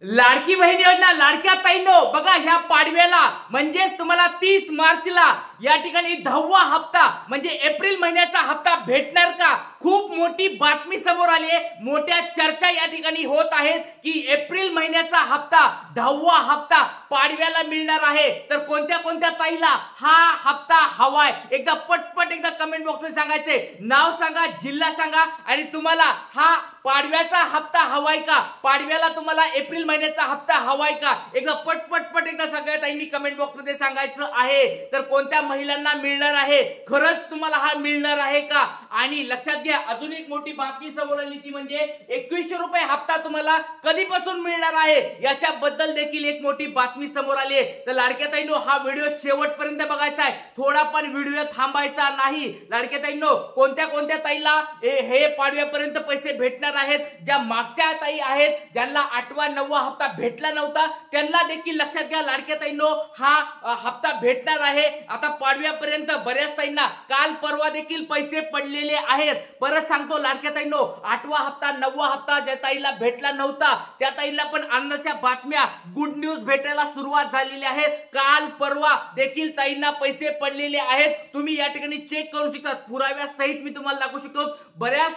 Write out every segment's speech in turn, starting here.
लाडकी बहीण योजना लाडक्या ताईंनो बघा, ह्या पाडव्याला म्हणजेच तुम्हाला 30 मार्चला या ठिकाणी 10वा हप्ता म्हणजे एप्रिल महिन्याचा हप्ता भेटणार का? खूप मोठी बातमी समोर आली आहे. मोठ्या चर्चा या ठिकाणी होत आहेत की एप्रिल महिन्याचा हप्ता 10वा हप्ता पाडव्याला मिळणार आहे. तर कोणत्या कोणत्या ताईला हा हप्ता हवाय एकदा पटपट एकदा कमेंट बॉक्स मध्ये सांगायचे. नाव सांगा, जिल्हा सांगा आणि तुम्हाला हा पाडव्याचा हप्ता हवाय का? पाडव्याला तुम्हाला एप्रिल महिन्याचा हप्ता हवाय का? एकदा पटपट एकदा सगळ्या ताईंनी कमेंट बॉक्स मध्ये सांगायचं आहे. तर कोणत्या महिलांना मिळणार आहे? खरंच तुम्हाला हा मिळणार आहे का? आणि लक्षात घ्या, अजून एक मोठी बातमी समोर आली ती म्हणजे 2100 रुपये हप्ता तुम्हाला कधीपासून मिळणार आहे याच्याबद्दल देखील एक मोठी बातमी समोर आली आहे. तर लाडक्या ताईंनो हा व्हिडिओ शेवटपर्यंत बघायचा आहे, थोडा पण व्हिडिओ थांबायचा नाही. लाडक्या ताईंनो कोणत्या कोणत्या ताईला हे पाडव्यापर्यंत पैसे भेटणार आहेत? ज्या मागच्या ताई आहेत ज्यांना 8वा 9वा हप्ता भेटला नव्हता त्यांना देखील लक्षात घ्या, लाडक्या ताईंनो हा हप्ता भेटणार आहे. आता पाडव्यापर्यंत बऱ्याच ताईंना काल परवा देखील पैसे पडलेले आहेत. परत सांगतो लाडक्या ताईंनो, 8वा हप्ता 9वा हप्ता ज्या ताईला भेटला नव्हता त्या ताईला पण आनंदाच्या बातम्या, गुड न्यूज भेटायला सुरुवात झालेली आहे. काल परवा देखील ताईंना पैसे पडलेले आहेत. तुम्ही या ठिकाणी चेक करू शकता, पुराव्यासहित मी तुम्हाला दाखवू शकतो. बऱ्याच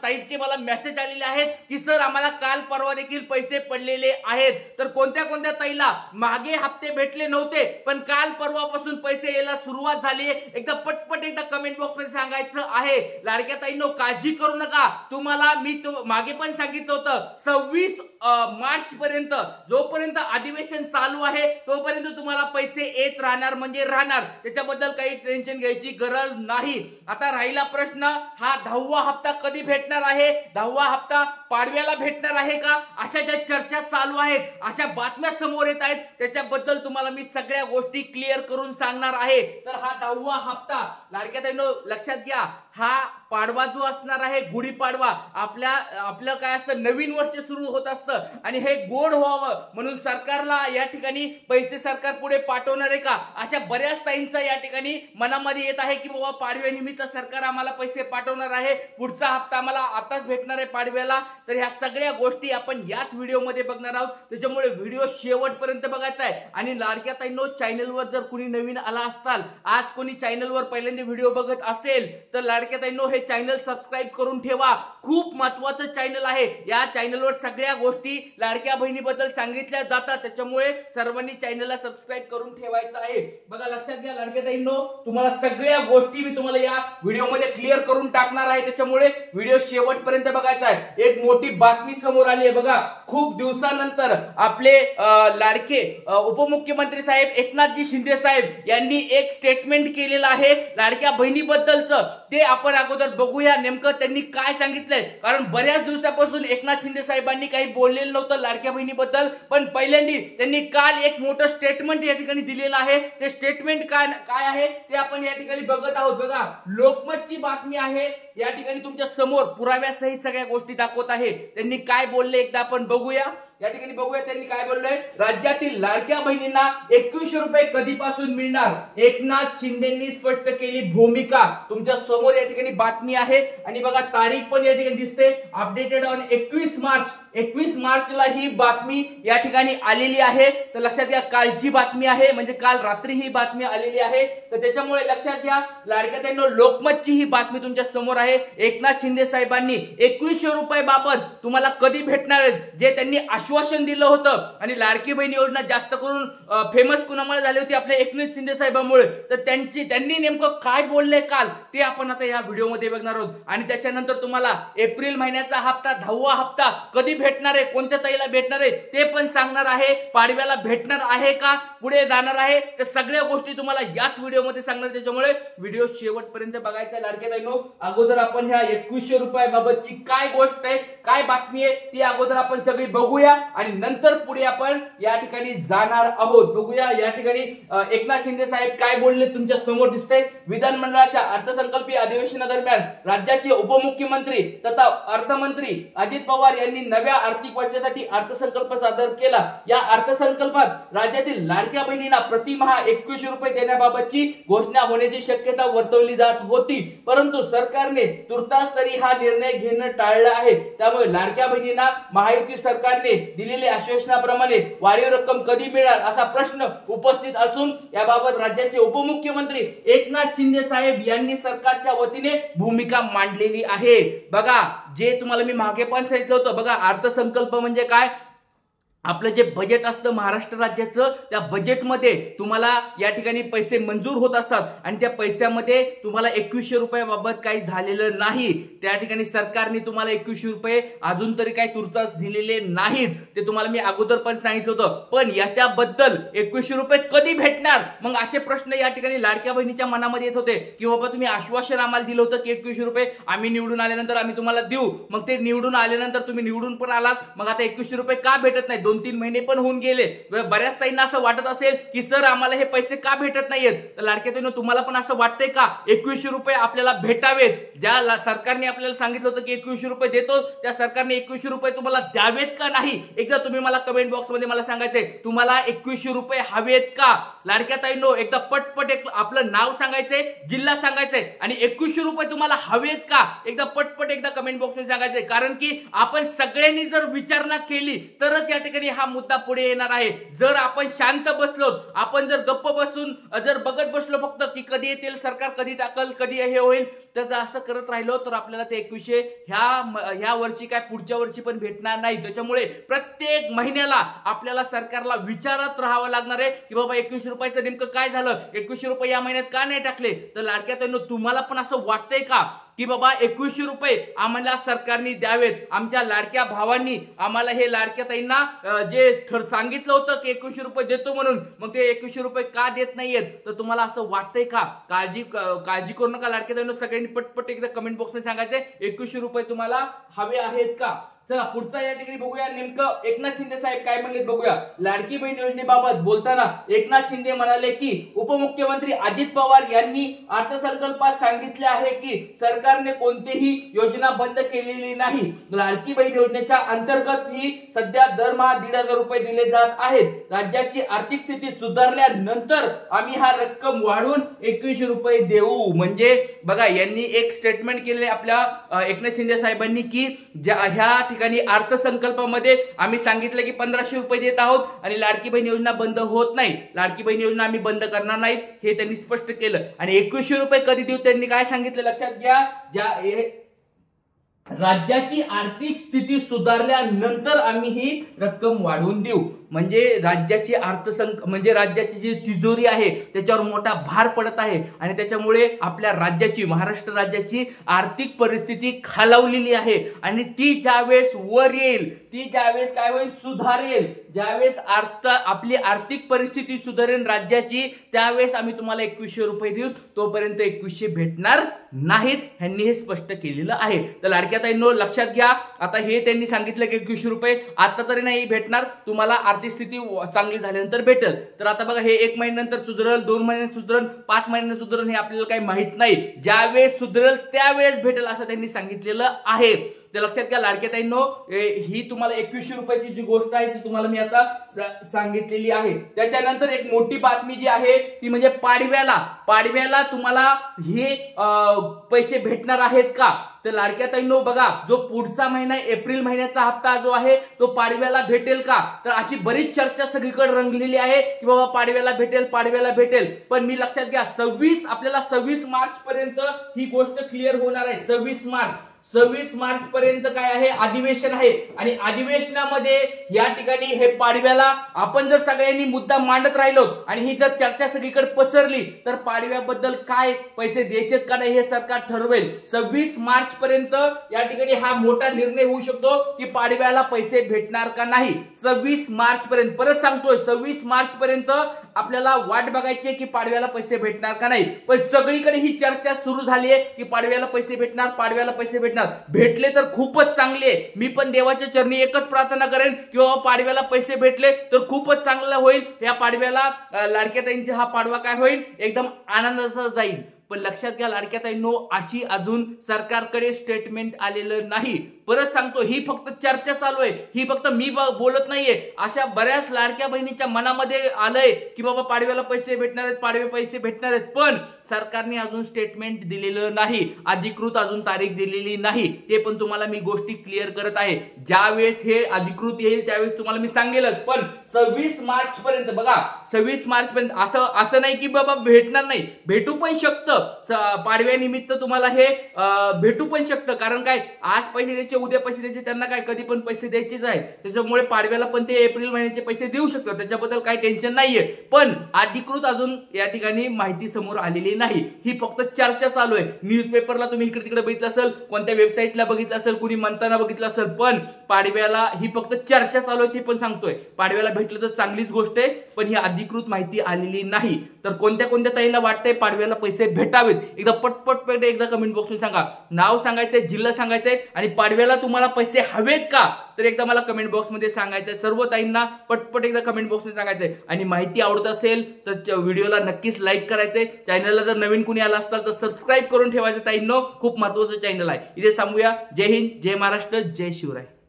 ताईंचे मला मेसेज आलेले आहेत की सर आम्हाला काल परवा देखील पैसे पडलेले आहेत. तर कोणत्या कोणत्या ताईला मागे हप्ते भेटले नव्हते पण काल परवापासून पैसे यायला सुरुवात झाली, एकदा पटपट एकदा कमेंट बॉक्स मध्ये सांगायचं आहे. लाडक्या ताईंनो काळजी करू नका. तुम्हाला मी मागे पण सांगितलं होतं 26 मार्च पर्यंत जोपर्यंत अधिवेशन चालू आहे तोपर्यंत तुम्हाला पैसे येत राहणार म्हणजे राहणार, त्याच्याबद्दल काही टेन्शन घ्यायची गरज नाही. आता राहिला प्रश्न, हा 10वा हप्ता कधी भेटणार आहे? 10वा हप्ता पाडव्याला भेटणार आहे का? अशा ज्या चर्चा चालू आहेत, अशा बातम्या समोर येत आहेत, त्याच्याबद्दल तुम्हाला मी सगळ्या गोष्टी क्लिअर करून सांगणार आहे. तर हा 10वा हप्ता लाडक्या ताईंनो लक्षात घ्या, हा पाडवा जो असणार आहे गुढीपाडवा, आपलं काय असतं, नवीन वर्ष सुरू होत असतं आणि हे गोड व्हावं म्हणून सरकारला या ठिकाणी पैसे सरकार पुढे पाठवणार आहे का? अशा बऱ्याच ताईंचा या ठिकाणी मनामध्ये येत आहे की बाबा पाडव्यानिमित्त सरकार आम्हाला पैसे पाठवणार आहे, पुढचा हप्ता आम्हाला आताच भेटणार आहे पाडव्याला. तर ह्या सगळ्या गोष्टी आपण याच व्हिडिओमध्ये बघणार आहोत, त्याच्यामुळे व्हिडिओ शेवटपर्यंत बघायचा आहे. आणि लाडक्या ताईंनो चॅनलवर जर कोणी नवीन आला असताल, आज कोणी चॅनलवर पहिल्यांदा व्हिडिओ बघत असेल तर लाडक्या ताईंनो हे चॅनल सबस्क्राइब करून ठेवा. खूप महत्त्वाचं चॅनल आहे. या चॅनलवर सगळ्या गोष्टी लाडक्या बहिणीबद्दल सांगितल्या जातात, त्याच्यामुळे सर्वांनी चॅनलला सबस्क्राइब करून ठेवायचं आहे. बघा लक्षात घ्या लाडक्या ताईंनो, तुम्हाला सगळ्या गोष्टी मी तुम्हाला या व्हिडिओमध्ये क्लिअर करून टाकणार आहे, त्याच्यामुळे व्हिडिओ शेवटपर्यंत बघायचा आहे. एक मोठी बातमी समोर आली आहे बघा, खूप दिवसानंतर आपले लाडके उपमुख्यमंत्री साहेब एकनाथजी शिंदे साहेब यांनी एक स्टेटमेंट केलेलं आहे लाडक्या बहिणीबद्दलचं. ते आपण अगोदर बघूया नेमकं त्यांनी काय सांगितलंय. कारण बऱ्याच दिवसापासून एकनाथ शिंदे साहेबांनी काही बोललेलं नव्हतं लाडक्या बहिणीबद्दल, पण पहिल्यांदा त्यांनी काल एक मोठं स्टेटमेंट या ठिकाणी दिलेलं आहे. ते स्टेटमेंट काय आहे ते आपण या ठिकाणी बघत आहोत. बघा, लोकमतची बातमी आहे, या ठिकाणी तुमच्या समोर पुराव्यासहित सगळ्या गोष्टी दाखवत आहे. त्यांनी काय बोलले एकदा आपण बघूया. या ठिकाणी बघूया त्यांनी काय बोललंय. राज्यातील लाडक्या बहिणींना 2100 रुपये कधीपासून मिळणार? एकनाथ शिंदेंनी स्पष्ट केली भूमिका. तुमच्या समोर या ठिकाणी बातमी आहे आणि बघा तारीख पण या ठिकाणी दिसते, अपडेटेड ऑन 21 मार्च. 21 मार्चला ही बातमी या ठिकाणी आलेली आहे. तर लक्षात घ्या, कालची बातमी आहे म्हणजे काल रात्री ही बातमी आलेली आहे. तर त्याच्यामुळे लक्षात घ्या लाडक्या ताईंनो, लोकमतची ही बातमी तुमच्या समोर आहे. एकनाथ शिंदे साहेबांनी 2100 रुपये बाबत तुम्हाला कधी भेटणार आहेत जे त्यांनी आश्वासन दिलं होतं. आणि लाडकी बहीण योजना जास्त करून फेमस कुणामुळे झाली होती? आपल्या एकनाथ शिंदे साहेबांमुळे. तर त्यांनी नेमकं काय बोलले काल ते आपण आता या व्हिडिओमध्ये बघणार आहोत. आणि त्याच्यानंतर तुम्हाला एप्रिल महिन्याचा हप्ता 10वा हप्ता कधी भेटणार आहे, कोणत्या ताईला भेटणार आहे ते पण सांगणार आहे. पाडव्याला भेटणार आहे का, पुढे जाणार आहे, तर सगळ्या गोष्टी तुम्हाला याच व्हिडिओमध्ये सांगणार. त्याच्यामुळे व्हिडिओ शेवटपर्यंत बघायचा लाडक्या ताईंनो. अगोदर आपण ह्या 2100 रुपयाबाबतची काय गोष्ट आहे, काय बातमी आहे ती अगोदर आपण सगळी बघूया आणि नंतर पुढे आपण या ठिकाणी जाणार आहोत. बघूया या ठिकाणी एकनाथ शिंदे साहेब काय बोलले तुमच्या समोर दिसतंय. विधानमंडळाच्या अर्थसंकल्पीय अधिवेशनादरम्यान राज्याचे उपमुख्यमंत्री तथा अर्थमंत्री अजित पवार यांनी नव्या नव्या आर्थिक वर्षासाठी अर्थसंकल्प सादर केला। या अर्थसंकल्पात राज्यातील लाडक्या बहिणींना प्रतिमाह 2100 रुपये देण्याबाबतची घोषणा होण्याची शक्यता वर्तवली जात होती, परंतु सरकारने तुर्तास तरी हा निर्णय घेणं टाळलं आहे। त्यामुळे लाडक्या बहिणींना महायुती सरकारने दिलेल्या आश्वासनाप्रमाणे वाढीव रक्कम कधी मिळणार असा प्रश्न उपस्थित असून याबाबत राज्याचे उपमुख्यमंत्री एकनाथ शिंदे साहेब यांनी सरकारच्या वतीने भूमिका मांडलेली आहे। बघा, जे तुम्हाला मी मागे पण सांगितलं होतं, बघा अर्थसंकल्प म्हणजे काय, आपलं जे बजेट असतं महाराष्ट्र राज्याचं, त्या बजेटमध्ये तुम्हाला या ठिकाणी पैसे मंजूर होत असतात आणि त्या पैशामध्ये तुम्हाला 2100 रुपयाबाबत काही झालेलं नाही। त्या ठिकाणी सरकारने तुम्हाला 2100 रुपये अजून तरी काही तुर्तास दिलेले नाहीत, ते तुम्हाला मी अगोदर पण सांगितलं होतं। पण याच्याबद्दल 2100 रुपये कधी भेटणार, मग असे प्रश्न या ठिकाणी लाडक्या बहिणीच्या मनामध्ये येत होते की बाबा तुम्ही आश्वासन आम्हाला दिलं होतं की 2100 रुपये आम्ही निवडून आल्यानंतर आम्ही तुम्हाला देऊ, मग ते निवडून आल्यानंतर तुम्ही निवडून पण आलात, मग आता 2100 रुपये का भेटत नाही? 2-3 महिने पण होऊन गेले। बऱ्याच ताईंना असं वाटत असेल की सर आम्हाला हे पैसे का भेटत नाहीयेत, तर लाडक्या ताईंनो तुम्हाला पण असं वाटतंय का 2100 रुपये आपल्याला भेटावेत? ज्या सरकारने आपल्याला सांगितलं होतं की 2100 रुपये देतो, त्या सरकारने 2100 रुपये तुम्हाला द्यावेत का नाही? एकदा तुम्ही मला कमेंट बॉक्स मध्ये मला सांगायचंय, तुम्हाला 2100 रुपये हवेत का? लाडक्या ताईंनो एकदा पटपट आपलं नाव सांगायचंय, जिल्हा सांगायचंय आणि 2100 रुपये तुम्हाला हवेत का? एकदा पटपट एकदा कमेंट बॉक्स मध्ये सांगायचंय, कारण की आपण सगळ्यांनी जर विचारणा केली तरच या ठिकाणी हा मुद्दा पुढे येणार आहे। जर आपण शांत बसलो, आपण जर गप्प बसून जर बघत बसलो फक्त की कधी येतील सरकार, कधी टाकल, कधी हे होईल, तर असं करत राहिलो तर आपल्याला ते 2100 ह्या वर्षी काय पुढच्या वर्षी पण भेटणार नाही। त्याच्यामुळे प्रत्येक महिन्याला आपल्याला सरकारला विचारत राहावं लागणार आहे की बाबा 2100 रुपयाचं नेमकं काय झालं, 2100 रुपये या महिन्यात का नाही टाकले? तर लाडक्या ताईंनो तुम्हाला पण असं वाटतंय का की बाबा 2100 रुपये आम्हाला सरकारने द्यावेत? आमच्या लाडक्या भावांनी आम्हाला हे लाडक्या ताईंना जे सांगितलं होतं की 2100 रुपये देतो म्हणून, मग ते 2100 रुपये का देत नाहीयेत? तर तुम्हाला असं वाटतंय का? काळजी करू नका लाडक्या ताईंनो, सगळ्यांनी पटपट एकदा कमेंट बॉक्स मध्ये सांगायचंय 2100 रुपये तुम्हाला हवे आहेत का? चला पुढचा या ठिकाणी बघूया नेमकं एकनाथ शिंदे साहेब काय म्हणले बघूया। लाडकी बहीण योजनेबाबत बोलताना एकनाथ शिंदे म्हणाले की उपमुख्यमंत्री अजित पवार यांनी अर्थसंकल्पात सांगितले आहे की सरकारने कोणतीही योजना बंद केलेली नाही। लाडकी बहीण योजनेच्या अंतर्गत ही सध्या दरमहा 1500 रुपये दिले जात आहेत। राज्याची आर्थिक स्थिती सुधारल्यानंतर आम्ही हा रक्कम वाढवून 2100 रुपये देऊ। म्हणजे बघा, यांनी एक स्टेटमेंट केले आपल्या एकनाथ शिंदे साहेबांनी की ह्या ठिकाणी अर्थसंकल्पामध्ये आम्ही सांगितलं की 1500 रुपये देत आहोत आणि लाडकी बहीण योजना बंद होत नाही, लाडकी बहीण योजना आम्ही बंद करणार नाहीत, हे त्यांनी स्पष्ट केलं। आणि 2100 रुपये कधी देऊ त्यांनी काय सांगितलं लक्षात घ्या, राज्याची आर्थिक स्थिती सुधारल्यानंतर आम्ही ही रक्कम वाढवून देऊ। म्हणजे राज्याची म्हणजे राज्याची जी तिजोरी आहे त्याच्यावर मोठा भार पडत आहे आणि त्याच्यामुळे आपल्या राज्याची, महाराष्ट्र राज्याची आर्थिक परिस्थिती खालावलेली आहे आणि ती ज्यावेळेस वर येईल, ती ज्यावेळेस काय होईल, सुधारेल, ज्यावेळेस आपली आर्थिक परिस्थिती सुधारेल राज्याची, त्यावेळेस आम्ही तुम्हाला 2100 रुपये देऊ, तोपर्यंत 2100 भेटणार नाहीत, ह्यांनी हे स्पष्ट केलेलं आहे। तर लाडक्या ताईंनो लक्षात घ्या, आता हे त्यांनी सांगितलं की 2100 रुपये आता तरी नाही भेटणार, तुम्हाला आर्थिक स्थिती चांगली झाल्यानंतर भेटेल। तर आता बघा, हे 1 महिन्यानंतर सुधारेल, 2 महिन्यानंतर सुधारेल, 5 महिन्यानंतर सुधारेल, हे आपल्याला काही माहित नाही, ज्यावेळेस सुधारेल त्यावेळेस भेटेल असं त्यांनी सांगितलेलं आहे। तर लक्षात घ्या लाडक्या ताईंनो, ही तुम्हाला 2100 रुपयाची जी गोष्ट आहे ती तुम्हाला मी आता सांगितलेली आहे। त्याच्यानंतर एक मोठी बातमी जी आहे ती म्हणजे पाडव्याला तुम्हाला हे पैसे भेटणार आहेत का? तर लाडक्या ताईंनो बघा, जो पुढचा महिना एप्रिल महिन्याचा हप्ता जो आहे तो पाडव्याला भेटेल का? तर अशी बरीच चर्चा सगळीकडे रंगलेली आहे की बाबा पाडव्याला भेटेल, पण मी लक्षात घ्या, आपल्याला 26 मार्च पर्यंत ही गोष्ट क्लिअर होणार आहे। 26 मार्च पर्यंत काय आहे, अधिवेशन आहे आणि अधिवेशनामध्ये या ठिकाणी हे पाडव्याला आपण जर सगळ्यांनी मुद्दा मांडत राहिलो आणि ही जर चर्चा सगळीकडे पसरली तर पाडव्याबद्दल काय पैसे द्यायचे का नाही हे सरकार ठरवेल। 26 मार्च पर्यंत या ठिकाणी हा मोठा निर्णय होऊ शकतो की पाडव्याला पैसे भेटणार का नाही। 26 मार्च पर्यंत, परत सांगतोय 26 मार्च पर्यंत आपल्याला वाट बघायची की पाडव्याला पैसे भेटणार का नाही। पण सगळीकडे ही चर्चा सुरू झाली आहे की पाडव्याला पैसे भेटणार, भेटले तर खूपच चांगले। मी पण देवाच्या चरणी एकच प्रार्थना करेन की बाबा पाडव्याला पैसे भेटले तर खूपच चांगलं होईल। या पाडव्याला लाडक्या ताईंचा हा पाडवा काय होईल, एकदम आनंदाचा जाईल। पण लक्षात घ्या लाडक्या ताईंनो, अशी अजून सरकारकडे स्टेटमेंट आलेलं नाही, परत सांगतो, ही फक्त चर्चा चालू आहे, ही फक्त मी बोलत नाहीये. अशा बऱ्याच लाडक्या बहिणीच्या मनामध्ये आलंय की बाबा पाडव्याला पैसे भेटणार आहेत, पाडवे पैसे भेटणार आहेत, पण सरकारने अजून स्टेटमेंट दिलेलं नाही, अधिकृत अजून तारीख दिलेली नाही. ते पण तुम्हाला मी गोष्टी क्लिअर करत आहे. ज्यावेळेस हे अधिकृत येईल त्यावेळेस तुम्हाला मी सांगेलच. पण 26 मार्च पर्यंत बघा, 26 मार्च पर्यंत असं नाही की बाबा भेटणार नाही, भेटू पण शकतं. पाडव्यानिमित्त तुम्हाला हे भेटू पण शकतं. कारण काय, आज पैसे द्यायचे, उद्या पैसे द्यायचे, त्यांना काय कधी पण पैसे द्यायचेच आहेत. त्याच्यामुळे पाडव्याला पण ते एप्रिल महिन्याचे पैसे देऊ शकतात, त्याच्याबद्दल काही टेन्शन नाहीये. पण अधिकृत अजून या ठिकाणी माहिती समोर आलेली नाही, ही फक्त चर्चा चालू आहे. न्यूजपेपरला तुम्ही इकडे तिकडे बघितलं असेल, कोणत्या वेबसाईटला बघितलं असेल, कुणी म्हणताना बघितलं असेल, पण पाडव्याला ही फक्त चर्चा चालू आहे. ती पण सांगतोय, पाडव्याला भेटलं तर चांगलीच गोष्ट आहे, पण ही अधिकृत माहिती आलेली नाही. तर कोणत्या कोणत्या ताईला वाटतंय पाडव्याला पैसे भेटावेत, एकदा पटपट एकदा कमेंट बॉक्समध्ये सांगा. नाव सांगायचंय, जिल्हा सांगायचंय, आणि पाडव्याला तुम्हाला पैसे हवेत का तर एकदा मला कमेंट बॉक्समध्ये सांगायचंय. सर्व ताईंना पटपट एकदा कमेंट बॉक्समध्ये सांगायचंय. आणि माहिती आवडत असेल तर व्हिडिओला नक्कीच लाईक करायचंय. चॅनलला जर नवीन कुणी आला असताल तर सबस्क्राईब करून ठेवायचं ताईंनो, खूप महत्त्वाचं चॅनल आहे. इथे थांबूया. जय हिंद, जय महाराष्ट्र, जय शिवराय.